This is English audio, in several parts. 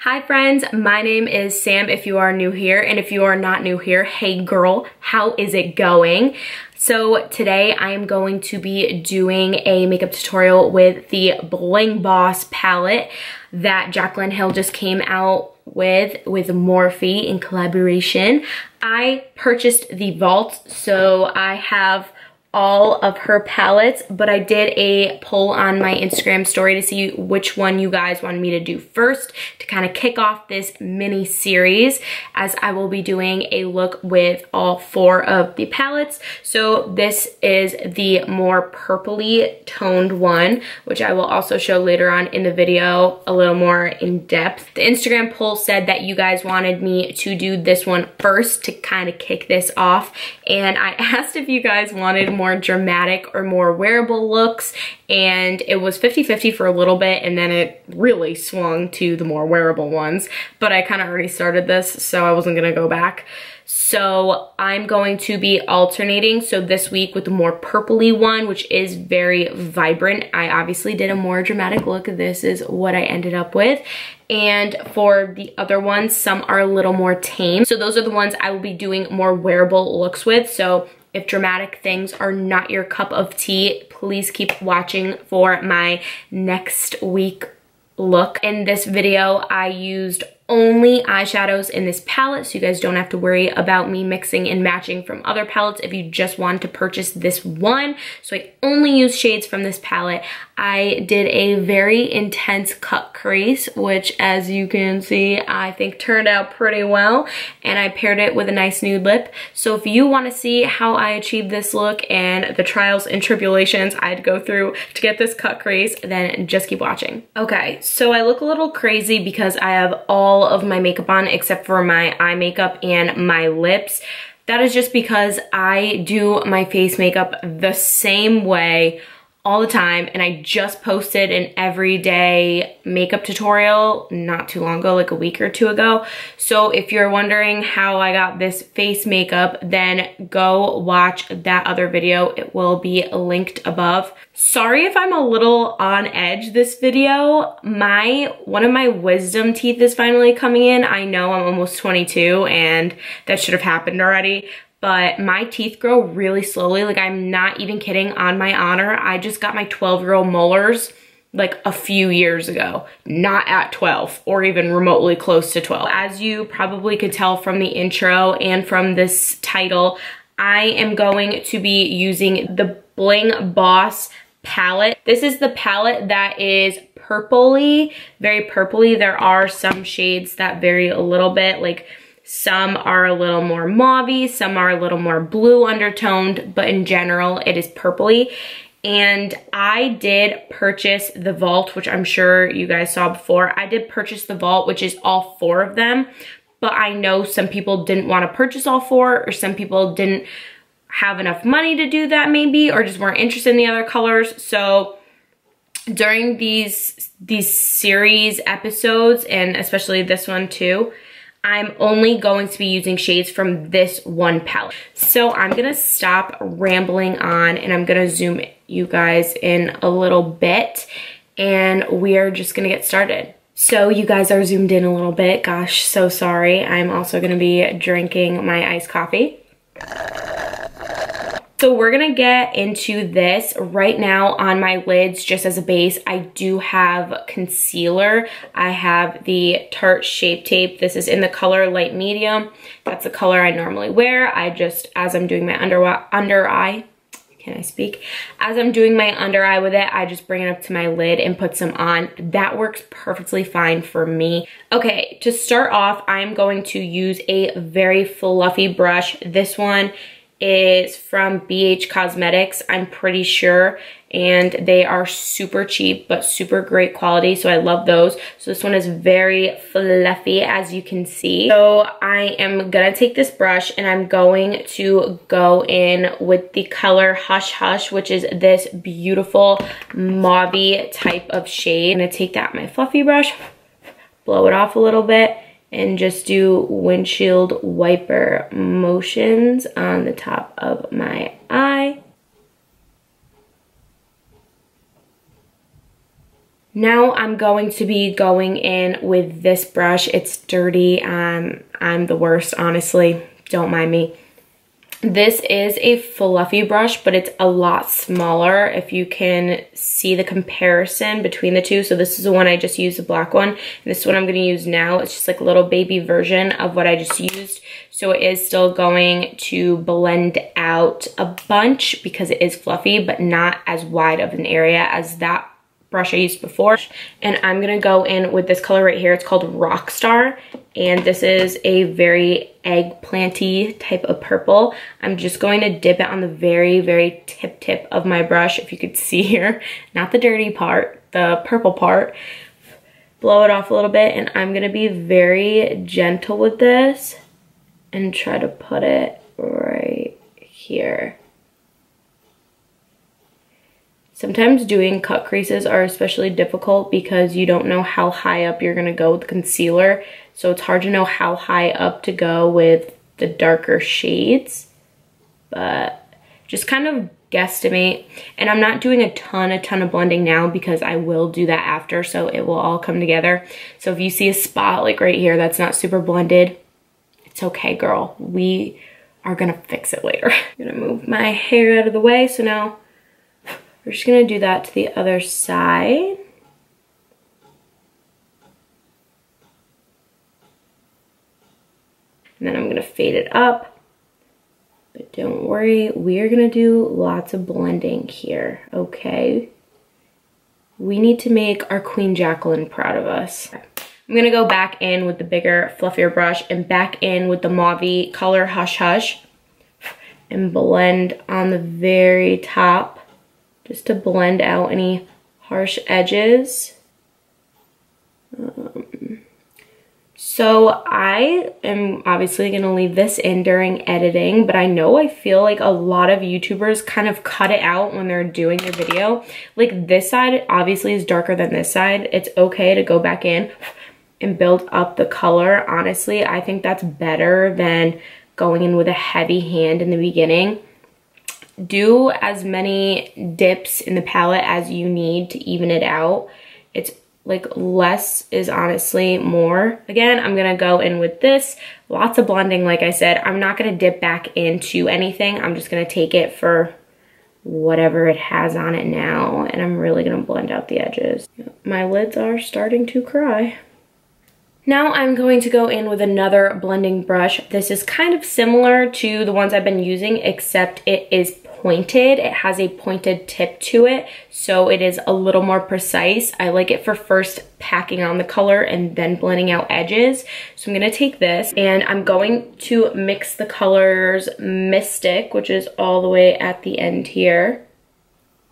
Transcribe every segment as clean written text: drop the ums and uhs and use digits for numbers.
Hi friends, my name is Sam if you are new here, and if you are not new here, hey girl, how is it going? So today I am going to be doing a makeup tutorial with the Bling Boss palette that Jaclyn Hill just came out with MORPHE in collaboration. I purchased the Vault, so I have all of her palettes, but I did a poll on my Instagram story to see which one you guys wanted me to do first to kind of kick off this mini series, as I will be doing a look with all 4 of the palettes. So this is the more purpley toned one, which I will also show later on in the video a little more in depth. The Instagram poll said that you guys wanted me to do this one first to kind of kick this off, and I asked if you guys wanted more dramatic or more wearable looks, and it was 50-50 for a little bit, and then it really swung to the more wearable ones, but I kind of already started this, so I wasn't gonna go back. So I'm going to be alternating. So this week with the more purpley one, which is very vibrant. I obviously did a more dramatic look. This is what I ended up with. And for the other ones, some are a little more tame. So those are the ones I will be doing more wearable looks with. So if dramatic things are not your cup of tea, please keep watching for my next week look. In this video, I used only eyeshadows in this palette, so you guys don't have to worry about me mixing and matching from other palettes if you just want to purchase this one. So I only use shades from this palette. I did a very intense cut crease, which as you can see, I think turned out pretty well, and I paired it with a nice nude lip. So if you want to see how I achieved this look and the trials and tribulations I'd go through to get this cut crease, then just keep watching. Okay, so I look a little crazy because I have all of my makeup on except for my eye makeup and my lips. That is just because I do my face makeup the same way all the time, and I just posted an everyday makeup tutorial not too long ago, like a week or 2 ago. So if you're wondering how I got this face makeup, then go watch that other video. It will be linked above. Sorry if I'm a little on edge this video. One of my wisdom teeth is finally coming in. I know I'm almost 22 and that should have happened already, but my teeth grow really slowly. Like, I'm not even kidding, on my honor. I just got my 12-year-old molars like a few years ago, not at 12 or even remotely close to 12. As you probably could tell from the intro and from this title, I am going to be using the Bling Boss palette. This is the palette that is purpley, very purpley. There are some shades that vary a little bit, like some are a little more mauve-y, some are a little more blue undertoned, but in general, it is purpley. And I did purchase the Vault, which I'm sure you guys saw before. I did purchase the Vault, which is all 4 of them, but I know some people didn't want to purchase all 4, or some people didn't have enough money to do that maybe, or just weren't interested in the other colors. So during these series episodes, and especially this one too, I'm only going to be using shades from this one palette. So I'm gonna stop rambling on and I'm gonna zoom you guys in a little bit, and we are just gonna get started. So you guys are zoomed in a little bit. Gosh, so sorry. I'm also gonna be drinking my iced coffee. So we're gonna get into this. Right now on my lids, just as a base, I do have concealer. I have the Tarte Shape Tape. This is in the color light medium. That's the color I normally wear. I just, as I'm doing my under eye, can I speak? As I'm doing my under eye with it, I just bring it up to my lid and put some on. That works perfectly fine for me. Okay, to start off, I'm going to use a very fluffy brush. This one is from BH Cosmetics, I'm pretty sure, and they are super cheap but super great quality, so I love those. So this one is very fluffy, as you can see. So I am gonna take this brush and I'm going to go in with the color Hush Hush, which is this beautiful mauve type of shade. I'm gonna take that, my fluffy brush, blow it off a little bit, and just do windshield wiper motions on the top of my eye. Now I'm going to be going in with this brush. It's dirty. I'm the worst, honestly. Don't mind me. This is a fluffy brush, but it's a lot smaller if you can see the comparison between the two. So this is the one I just used, the black one. And this one I'm going to use now. It's just like a little baby version of what I just used. So it is still going to blend out a bunch because it is fluffy, but not as wide of an area as that brush I used before. And I'm gonna go in with this color right here. It's called Rockstar, and this is a very eggplanty type of purple. I'm just going to dip it on the very, very tip of my brush, if you could see here. Not the dirty part, the purple part. Blow it off a little bit, and I'm gonna be very gentle with this and try to put it right here. Sometimes doing cut creases are especially difficult because you don't know how high up you're gonna go with concealer. So it's hard to know how high up to go with the darker shades, but just kind of guesstimate. And I'm not doing a ton of blending now because I will do that after, so it will all come together. So if you see a spot like right here that's not super blended, it's okay, girl. We are gonna fix it later. I'm gonna move my hair out of the way, so now we're just gonna do that to the other side. And then I'm gonna fade it up. But don't worry, we are gonna do lots of blending here, okay? We need to make our Queen Jaclyn proud of us. I'm gonna go back in with the bigger, fluffier brush and back in with the mauve color Hush Hush and blend on the very top, just to blend out any harsh edges. So I am obviously gonna leave this in during editing, but I feel like a lot of YouTubers kind of cut it out when they're doing their video. Like this side obviously is darker than this side. It's okay to go back in and build up the color. Honestly, I think that's better than going in with a heavy hand in the beginning. Do as many dips in the palette as you need to even it out. It's like less is honestly more. Again, I'm gonna go in with this. Lots of blending, like I said. I'm not gonna dip back into anything. I'm just gonna take it for whatever it has on it now, and I'm really gonna blend out the edges. My lids are starting to cry. Now I'm going to go in with another blending brush. This is kind of similar to the ones I've been using, except it is pointed. It has a pointed tip to it, so it is a little more precise. I like it for first packing on the color and then blending out edges. So I'm gonna take this and I'm going to mix the colors Mystic, which is all the way at the end here.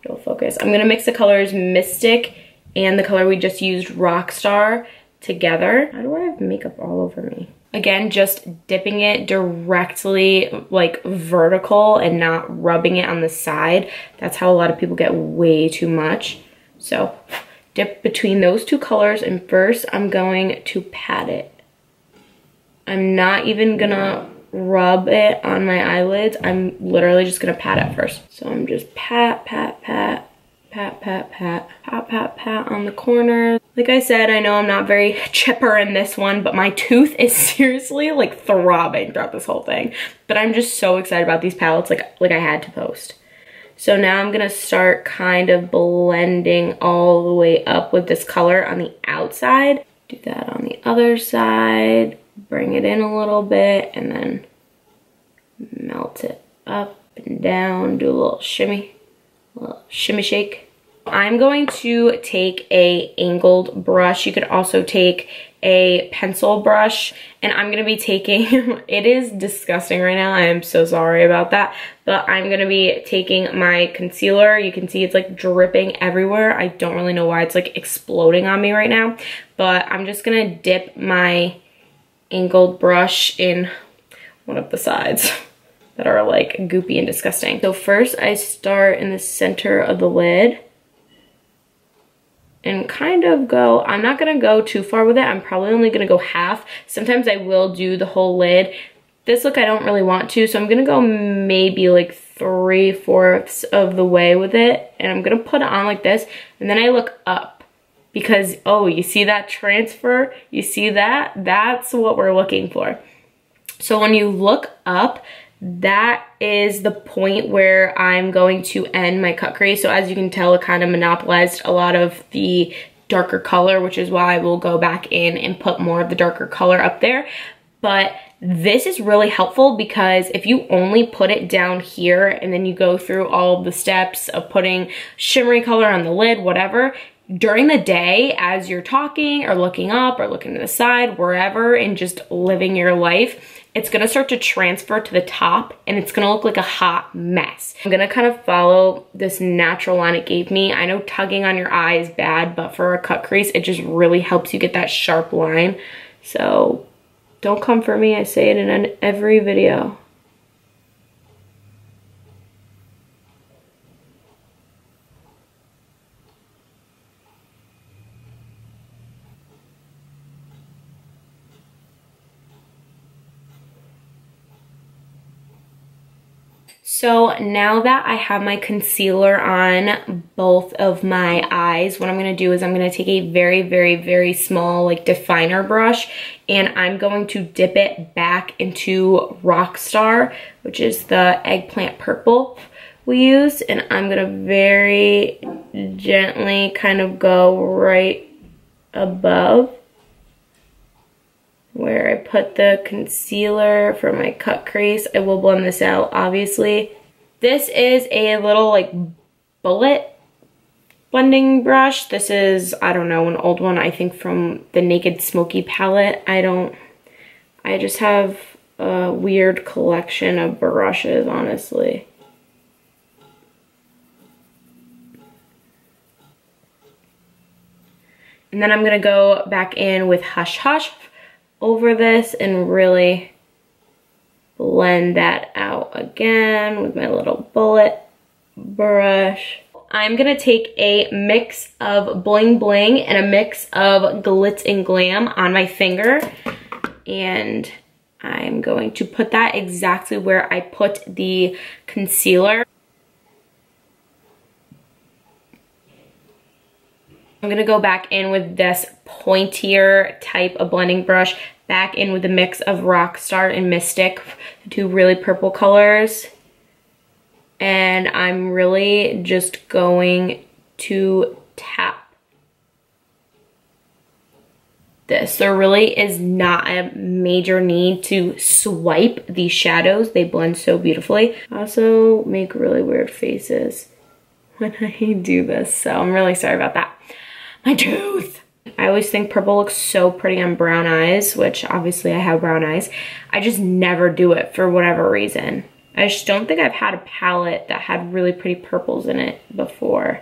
It'll focus. I'm gonna mix the colors Mystic and the color we just used, Rockstar, together. How do I have makeup all over me? Again, just dipping it directly like vertical and not rubbing it on the side. That's how a lot of people get way too much. So dip between those two colors, and first I'm going to pat it. I'm not even gonna rub it on my eyelids. I'm literally just gonna pat it first. So I'm just pat, pat, pat, pat, pat, pat, pat, pat, pat on the corner. Like I said, I know I'm not very chipper in this one, but my tooth is seriously like throbbing throughout this whole thing. But I'm just so excited about these palettes, like I had to post. So now I'm gonna start kind of blending all the way up with this color on the outside. Do that on the other side, bring it in a little bit, and then melt it up and down, do a little shimmy shake. I'm going to take a angled brush. You could also take a pencil brush, and I'm gonna be taking, it is disgusting right now, I am so sorry about that, but I'm gonna be taking my concealer. You can see it's like dripping everywhere. I don't really know why it's like exploding on me right now, but I'm just gonna dip my angled brush in one of the sides that are like goopy and disgusting. So first I start in the center of the lid and kind of go, I'm not gonna go too far with it. I'm probably only gonna go half. Sometimes I will do the whole lid. This look I don't really want to, so I'm gonna go maybe like 3/4 of the way with it, and I'm gonna put it on like this, and then I look up because, oh, you see that transfer? You see that? That's what we're looking for. So when you look up, that is the point where I'm going to end my cut crease. So as you can tell, it kind of monopolized a lot of the darker color, which is why I will go back in and put more of the darker color up there. But this is really helpful because if you only put it down here and then you go through all of the steps of putting shimmery color on the lid, whatever, during the day as you're talking or looking up or looking to the side, wherever, and just living your life, it's gonna start to transfer to the top and it's gonna look like a hot mess. I'm gonna kind of follow this natural line it gave me. I know tugging on your eye is bad, but for a cut crease, it just really helps you get that sharp line. So don't come for me, I say it in every video. So now that I have my concealer on both of my eyes, what I'm gonna do is I'm gonna take a very, very, very small like definer brush and I'm going to dip it back into Rockstar, which is the eggplant purple we use. And I'm gonna very gently kind of go right above where I put the concealer for my cut crease. I will blend this out, obviously. This is a little like bullet blending brush. This is, I don't know, an old one, I think from the Naked Smoky palette. I just have a weird collection of brushes, honestly. And then I'm gonna go back in with Hush Hush over this and really blend that out again with my little bullet brush. I'm gonna take a mix of Bling Bling and a mix of Glitz and Glam on my finger, and I'm going to put that exactly where I put the concealer. I'm gonna go back in with this pointier type of blending brush, back in with a mix of Rockstar and Mystic, two really purple colors. And I'm really just going to tap this. There really is not a major need to swipe these shadows. They blend so beautifully. I also make really weird faces when I do this, so I'm really sorry about that. My tooth! I always think purple looks so pretty on brown eyes, which obviously I have brown eyes. I just never do it for whatever reason. I just don't think I've had a palette that had really pretty purples in it before.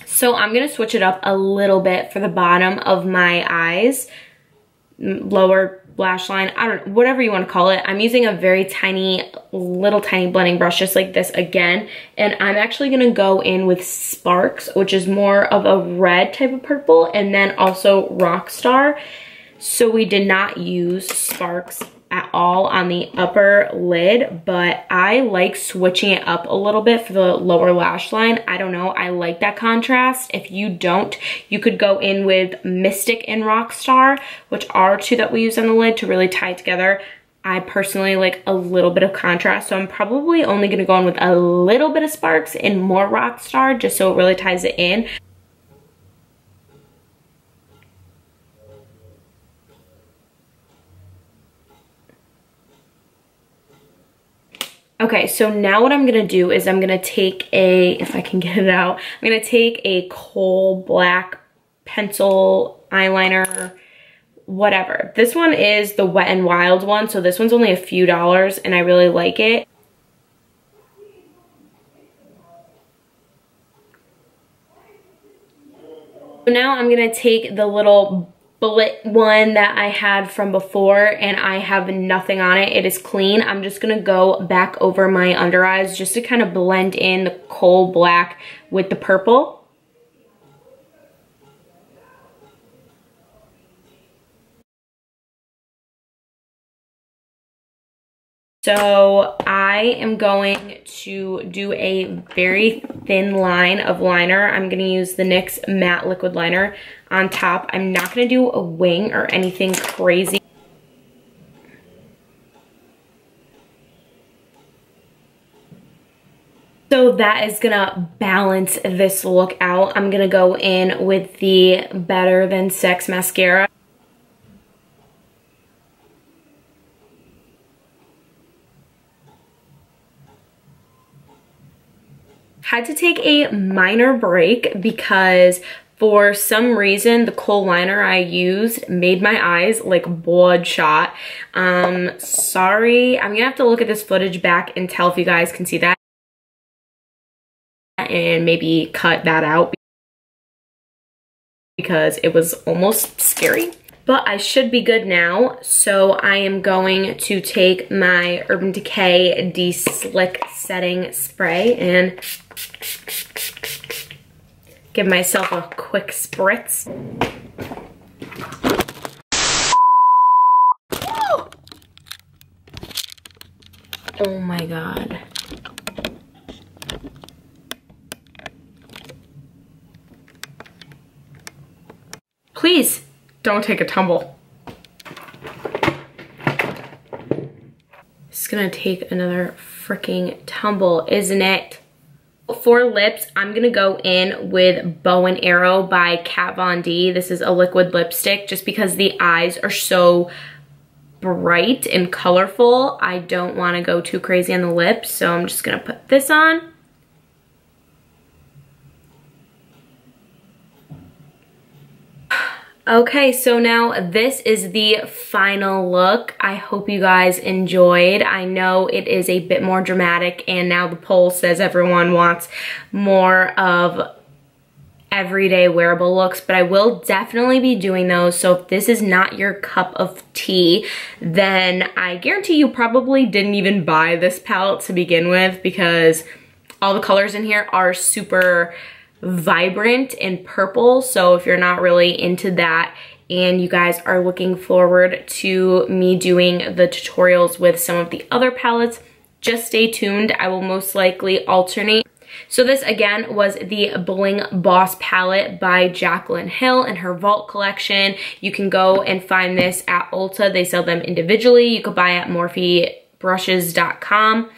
So I'm gonna switch it up a little bit for the bottom of my eyes, lower lash line, I don't know, whatever you want to call it. I'm using a very tiny, little tiny blending brush just like this again, and I'm actually gonna go in with Sparks, which is more of a red type of purple, and then also Rockstar. So we did not use Sparks at all on the upper lid, but I like switching it up a little bit for the lower lash line. I don't know, I like that contrast. If you don't, you could go in with Mystic and Rockstar, which are two that we use on the lid to really tie it together. I personally like a little bit of contrast, so I'm probably only gonna go in with a little bit of Sparks and more Rockstar just so it really ties it in. Okay, so now what I'm gonna do is I'm gonna take a, if I can get it out, I'm gonna take a coal black pencil eyeliner, whatever. This one is the Wet n Wild one, so this one's only a few dollars and I really like it. So now I'm gonna take the little bullet one that I had from before and I have nothing on it. It is clean. I'm just gonna go back over my under eyes just to kind of blend in the coal black with the purple. So I am going to do a very thin line of liner. I'm gonna use the NYX matte liquid liner on top. I'm not gonna do a wing or anything crazy. So that is gonna balance this look out. I'm gonna go in with the Better Than Sex mascara. Had to take a minor break because for some reason the kohl liner I used made my eyes like bloodshot. Sorry, I'm gonna have to look at this footage back and tell if you guys can see that and maybe cut that out because it was almost scary. But I should be good now, so I am going to take my Urban Decay De-Slick Setting Spray and give myself a quick spritz. Oh my god. Please don't take a tumble. It's gonna take another freaking tumble, isn't it? For lips, I'm gonna go in with Bow and Arrow by Kat Von D. This is a liquid lipstick just because the eyes are so bright and colorful. I don't wanna go too crazy on the lips, so I'm just gonna put this on. Okay, so now this is the final look. I hope you guys enjoyed. I know it is a bit more dramatic and now the poll says everyone wants more of everyday wearable looks, but I will definitely be doing those. So if this is not your cup of tea, then I guarantee you probably didn't even buy this palette to begin with because all the colors in here are super vibrant and purple. So if you're not really into that and you guys are looking forward to me doing the tutorials with some of the other palettes, just stay tuned. I will most likely alternate. So this again was the Bling Boss palette by Jaclyn Hill in her Vault collection. You can go and find this at Ulta. They sell them individually. You could buy at morphebrushes.com.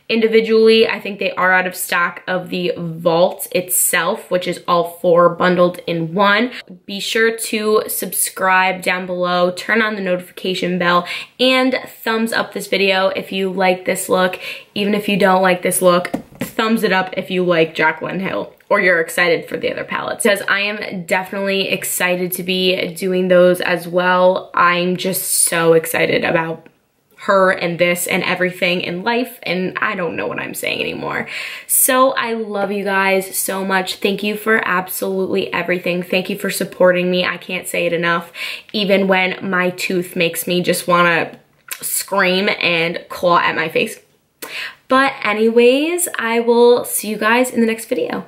Individually, I think they are out of stock of the Vault itself, which is all 4 bundled in one. Be sure to subscribe down below, turn on the notification bell, and thumbs up this video if you like this look. Even if you don't like this look, thumbs it up if you like Jaclyn Hill or you're excited for the other palettes. Because I am definitely excited to be doing those as well. I'm just so excited about her and this and everything in life, and I don't know what I'm saying anymore. So I love you guys so much. Thank you for absolutely everything. Thank you for supporting me. I can't say it enough. Even when my tooth makes me just wanna scream and claw at my face. But anyways, I will see you guys in the next video.